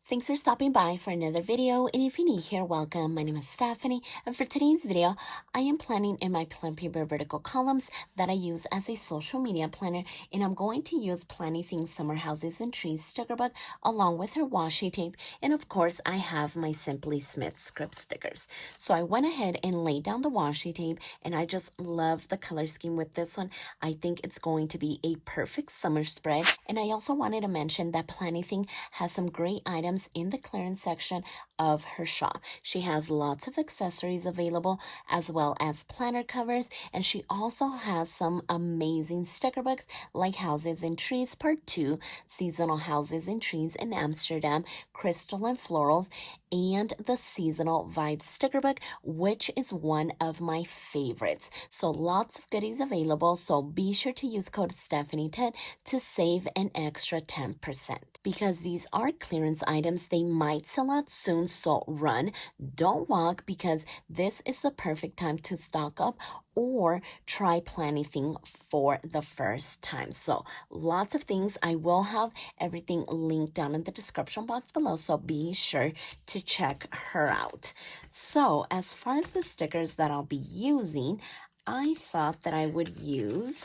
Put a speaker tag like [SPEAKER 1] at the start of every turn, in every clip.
[SPEAKER 1] Thanks for stopping by for another video, and if you're new here, welcome. My name is Stephany, and for today's video, I am planning in my Plum Paper vertical columns that I use as a social media planner, and I'm going to use Planything Summer Houses and Trees sticker book along with her washi tape, and of course, I have my Simply Smith script stickers. So I went ahead and laid down the washi tape, and I just love the color scheme with this one. I think it's going to be a perfect summer spread, and I also wanted to mention that Planything has some great items in the clearance section of her shop. She has lots of accessories available as well as planner covers, and she also has some amazing sticker books like Houses and Trees Part 2, Seasonal Houses and Trees in Amsterdam, Crystal and Florals, and the Seasonal Vibes sticker book, which is one of my favorites. So lots of goodies available, so be sure to use code Stephany10 to save an extra 10%. Because these are clearance items, they might sell out soon, so run, don't walk, because this is the perfect time to stock up or try Planything for the first time. So lots of things. I will have everything linked down in the description box below, so be sure to check her out. So as far as the stickers that I'll be using, I thought that I would use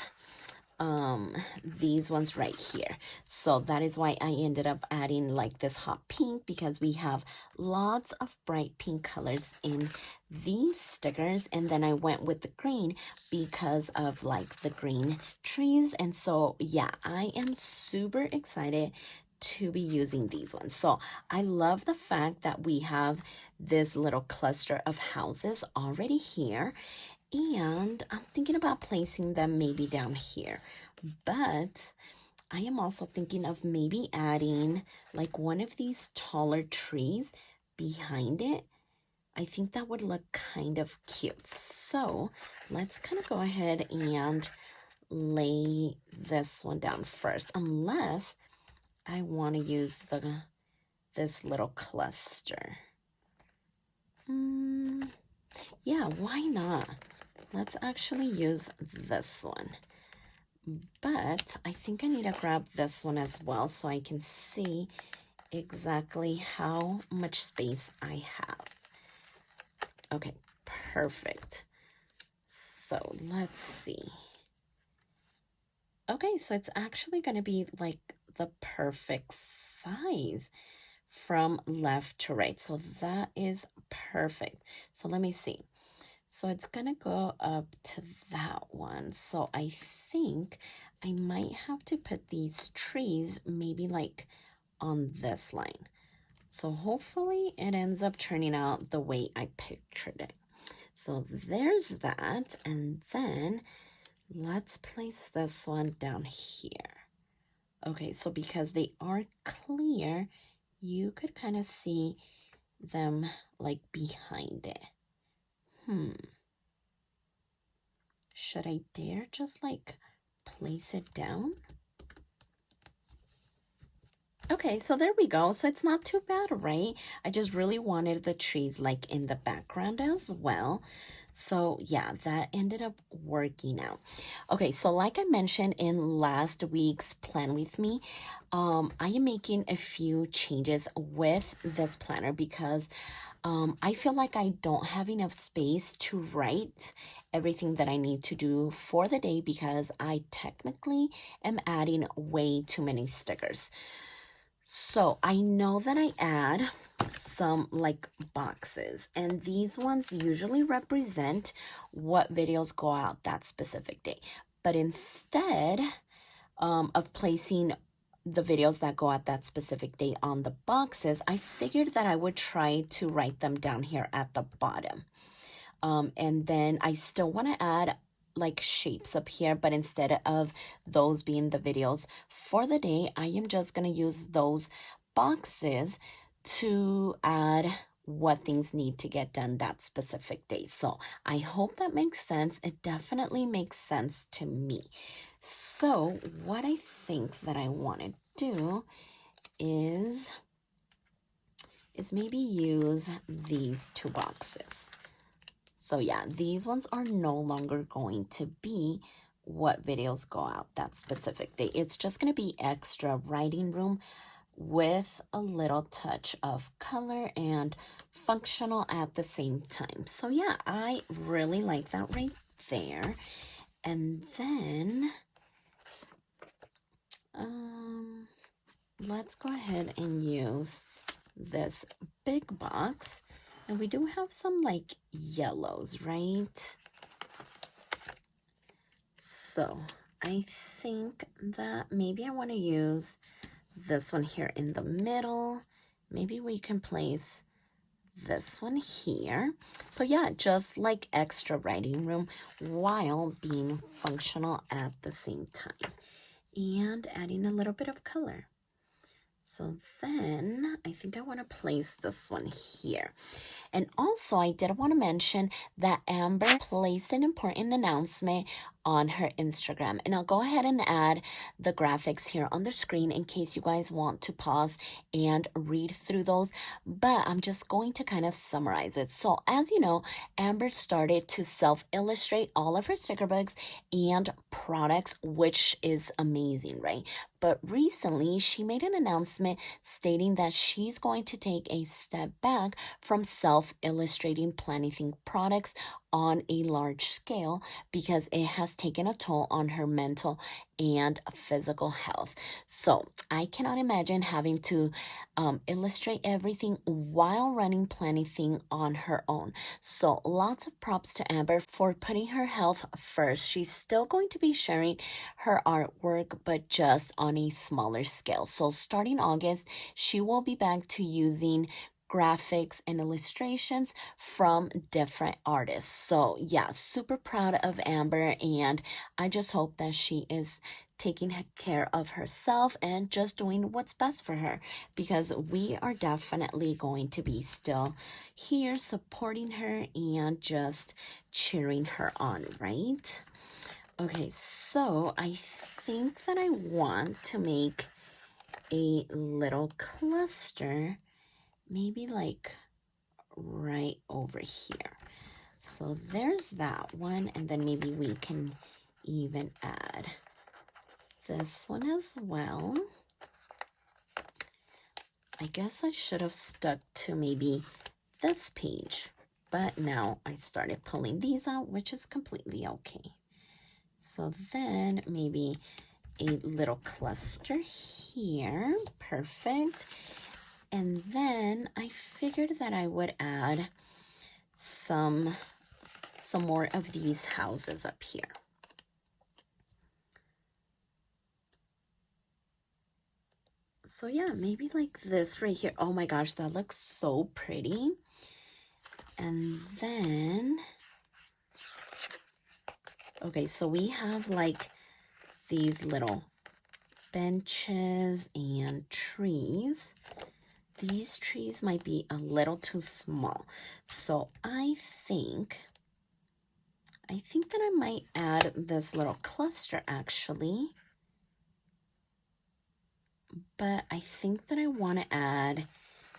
[SPEAKER 1] these ones right here. So that is why I ended up adding like this hot pink, because we have lots of bright pink colors in these stickers. And then I went with the green because of like the green trees. And so yeah, I am super excited to be using these ones. So I love the fact that we have this little cluster of houses already here, and I'm thinking about placing them maybe down here, but I am also thinking of maybe adding like one of these taller trees behind it. I think that would look kind of cute. So let's kind of go ahead and lay this one down first, unless I want to use this little cluster. Yeah, why not? Let's actually use this one. But I think I need to grab this one as well so I can see exactly how much space I have. Okay, perfect. So let's see. Okay, so it's actually going to be like the perfect size from left to right. So that is perfect. So let me see. So it's going to go up to that one. So I think I might have to put these trees maybe like on this line. So hopefully it ends up turning out the way I pictured it. So there's that. And then let's place this one down here. Okay, so because they are clear, you could kind of see them like behind it. Should I dare just like place it down? Okay, so there we go. So it's not too bad, right? I just really wanted the trees like in the background as well. So yeah, that ended up working out. Okay, so like I mentioned in last week's Plan With Me, I am making a few changes with this planner because I feel like I don't have enough space to write everything that I need to do for the day, because I technically am adding way too many stickers. So I know that I add some like boxes, and these ones usually represent what videos go out that specific day. But instead of placing the videos that go out that specific day on the boxes, I figured that I would try to write them down here at the bottom. And then I still want to add like shapes up here, but instead of those being the videos for the day, I am just going to use those boxes to add what things need to get done that specific day. So I hope that makes sense. It definitely makes sense to me. So what I think that I want to do is maybe use these two boxes. So yeah, these ones are no longer going to be what videos go out that specific day. It's just going to be extra writing room with a little touch of color and functional at the same time. So yeah, I really like that right there. And then let's go ahead and use this big box. And we do have some like yellows, right? So I think that maybe I want to use this one here in the middle. Maybe we can place this one here. So yeah, just like extra writing room while being functional at the same time. And adding a little bit of color. So then I think I want to place this one here. And also I did want to mention that Amber placed an important announcement on her Instagram. And I'll go ahead and add the graphics here on the screen in case you guys want to pause and read through those. But I'm just going to kind of summarize it. So as you know, Amber started to self-illustrate all of her sticker books and products, which is amazing, right? But recently, she made an announcement stating that she's going to take a step back from self-illustrating Planything products on a large scale because it has taken a toll on her mental and physical health. So I cannot imagine having to illustrate everything while running Planything on her own. So lots of props to Amber for putting her health first. She's still going to be sharing her artwork, but just on a smaller scale. So starting August, she will be back to using graphics and illustrations from different artists. So yeah, super proud of Amber, and I just hope that she is taking care of herself and just doing what's best for her, because we are definitely going to be still here supporting her and just cheering her on, right? Okay, so I think that I want to make a little cluster, maybe like right over here. So there's that one, and then maybe we can even add this one as well. I guess I should have stuck to maybe this page, but now I started pulling these out, which is completely okay. So then maybe a little cluster here. Perfect. And then I figured that I would add some more of these houses up here. So yeah, maybe like this right here. Oh my gosh, that looks so pretty. And then, okay, so we have like these little benches and trees. These trees might be a little too small. So I think that I might add this little cluster actually. But I think that I want to add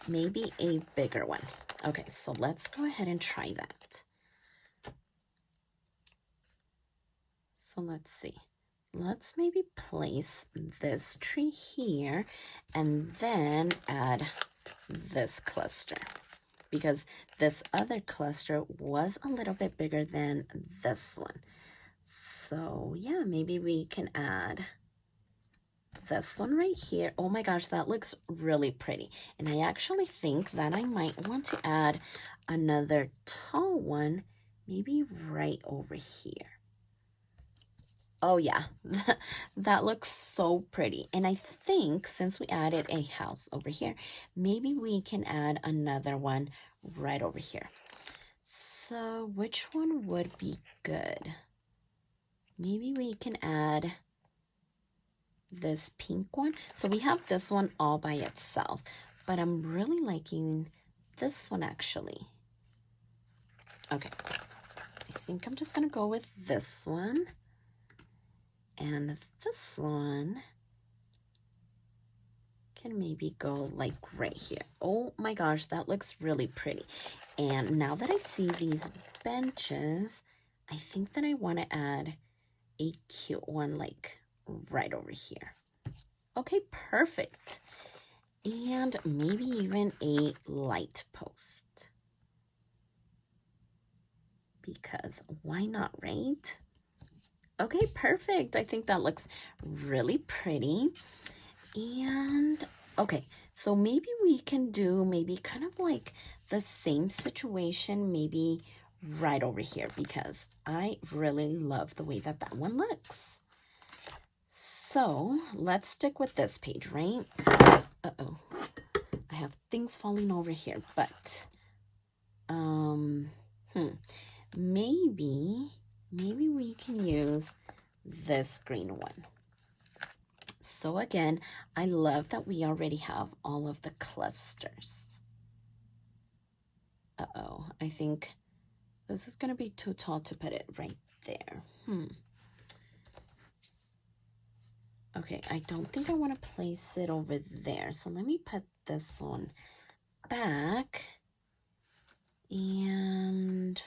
[SPEAKER 1] maybe a bigger one. Okay, so let's go ahead and try that. So let's see. Let's maybe place this tree here and then add this cluster, because this other cluster was a little bit bigger than this one. So yeah, maybe we can add this one right here. Oh my gosh, that looks really pretty. And I actually think that I might want to add another tall one, maybe right over here. Oh yeah, that looks so pretty. And I think since we added a house over here, maybe we can add another one right over here. So which one would be good? Maybe we can add this pink one. So we have this one all by itself, but I'm really liking this one actually. Okay, I think I'm just gonna go with this one. And this one can maybe go like right here. Oh my gosh, that looks really pretty. And now that I see these benches, I think that I want to add a cute one like right over here. Okay, perfect. and maybe even a light post. Because why not, right? Okay, perfect. I think that looks really pretty. And okay, so maybe we can do maybe kind of like the same situation, maybe right over here, because I really love the way that that one looks. So let's stick with this page, right? Uh-oh, I have things falling over here, but maybe we can use this green one. So again, I love that we already have all of the clusters. Uh-oh, I think this is gonna be too tall to put it right there. Okay, I don't think I want to place it over there. So let me put this one back. And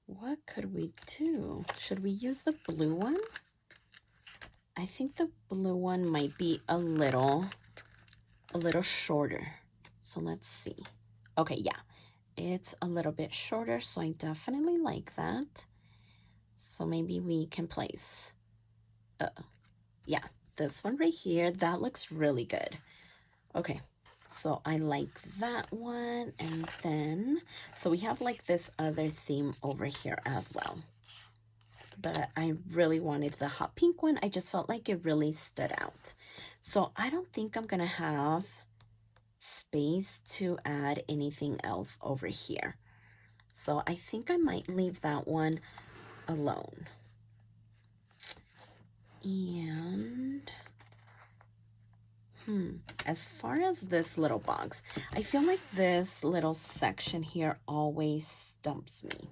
[SPEAKER 1] what could we do? Should we use the blue one? I think the blue one might be a little shorter. So let's see. Okay, yeah, it's a little bit shorter, so I definitely like that. So maybe we can place, yeah, this one right here. That looks really good. Okay, so I like that one. And then, so we have like this other theme over here as well. But I really wanted the hot pink one. I just felt like it really stood out. So I don't think I'm gonna have space to add anything else over here. So I think I might leave that one alone. And as far as this little box, I feel like this little section here always stumps me,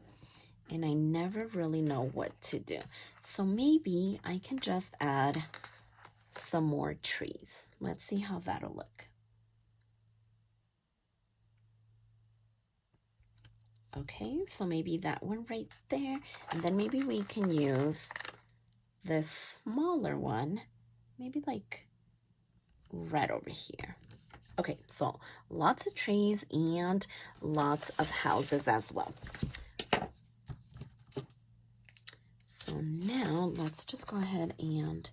[SPEAKER 1] and I never really know what to do. So maybe I can just add some more trees. Let's see how that'll look. Okay, so maybe that one right there, and then maybe we can use this smaller one, maybe like right over here. Okay, so lots of trees and lots of houses as well. So now let's just go ahead and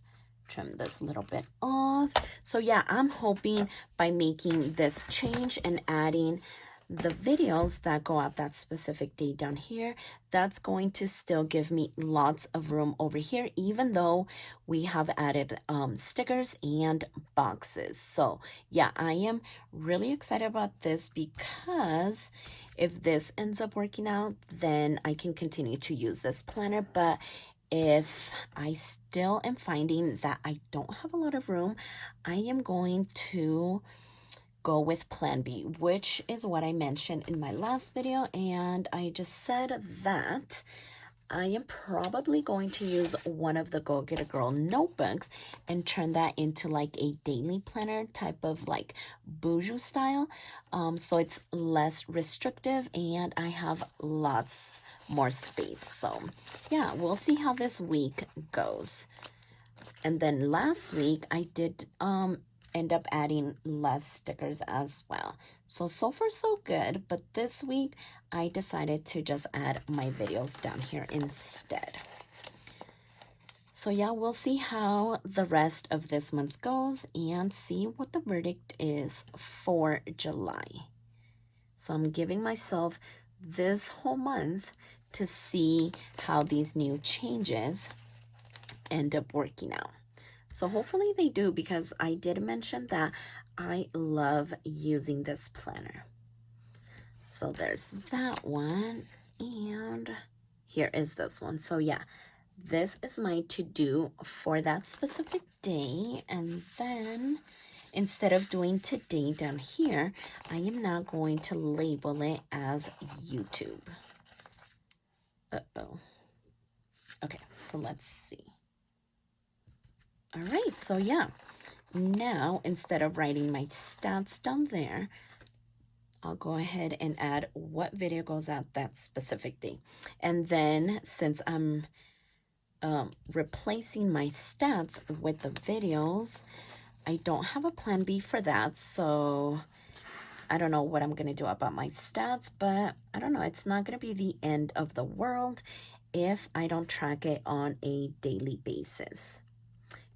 [SPEAKER 1] trim this little bit off. So yeah, I'm hoping by making this change and adding the videos that go out that specific day down here, that's going to still give me lots of room over here, even though we have added stickers and boxes. So yeah, I am really excited about this, because if this ends up working out, then I can continue to use this planner. But if I still am finding that I don't have a lot of room, I am going to go with plan B, which is what I mentioned in my last video. And I just said that I am probably going to use one of the Go Get a Girl notebooks and turn that into like a daily planner type of like boujou style. So it's less restrictive and I have lots more space. So yeah, we'll see how this week goes. And then last week I did end up adding less stickers as well. So far so good, but this week I decided to just add my videos down here instead. So yeah, we'll see how the rest of this month goes and see what the verdict is for July. So I'm giving myself this whole month to see how these new changes end up working out. So hopefully they do, because I did mention that I love using this planner. So there's that one, and here is this one. So yeah, this is my to-do for that specific day. And then instead of doing today down here, I am now going to label it as YouTube. Uh-oh. Okay, so let's see. All right, so yeah, now instead of writing my stats down there, I'll go ahead and add what video goes out that specific day. And then since I'm replacing my stats with the videos. I don't have a plan B for that, so I don't know what I'm going to do about my stats, but I don't know. It's not going to be the end of the world if I don't track it on a daily basis.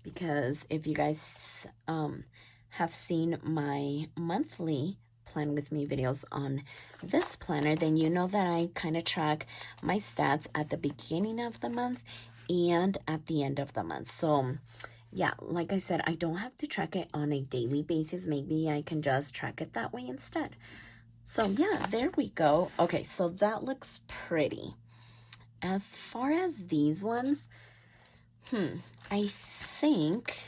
[SPEAKER 1] Because if you guys have seen my monthly plan with me videos on this planner, then you know that I kind of track my stats at the beginning of the month and at the end of the month. So yeah, like I said, I don't have to track it on a daily basis. Maybe I can just track it that way instead. So yeah, there we go. Okay, so that looks pretty. As far as these ones, I think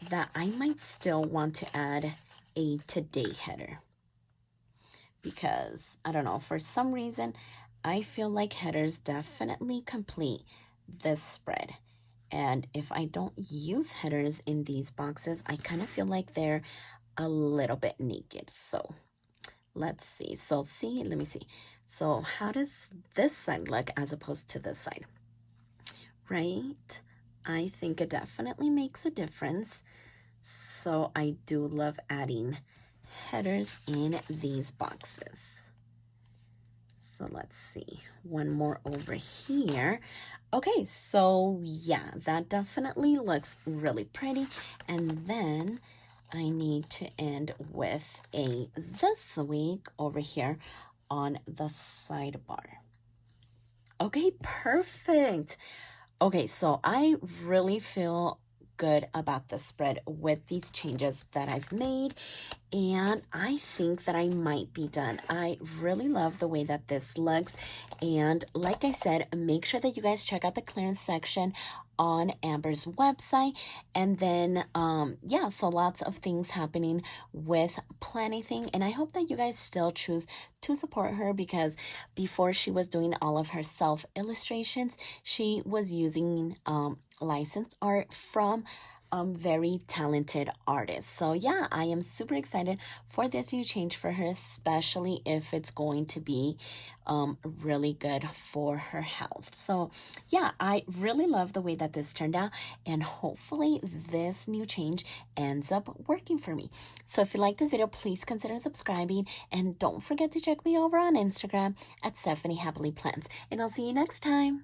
[SPEAKER 1] that I might still want to add a today header. Because, I don't know, for some reason, I feel like headers definitely complete this spread. And if I don't use headers in these boxes, I kind of feel like they're a little bit naked. So let's see. So let me see. So how does this side look as opposed to this side? Right? I think it definitely makes a difference. So I do love adding headers in these boxes. So let's see, one more over here. Okay, so yeah, that definitely looks really pretty. And then I need to end with a this week over here on the sidebar. Okay, perfect. Okay, so I really feel good about the spread with these changes that I've made, and I think that I might be done. I really love the way that this looks, and like I said, make sure that you guys check out the clearance section on Amber's website. And then yeah, so lots of things happening with Planything, and I hope that you guys still choose to support her, because before she was doing all of her self illustrations, she was using licensed art from very talented artists. So yeah, I am super excited for this new change for her, especially if it's going to be really good for her health. So yeah, I really love the way that this turned out, and hopefully this new change ends up working for me. So if you like this video, please consider subscribing, and don't forget to check me over on Instagram at Stephany Happily Plants, and I'll see you next time.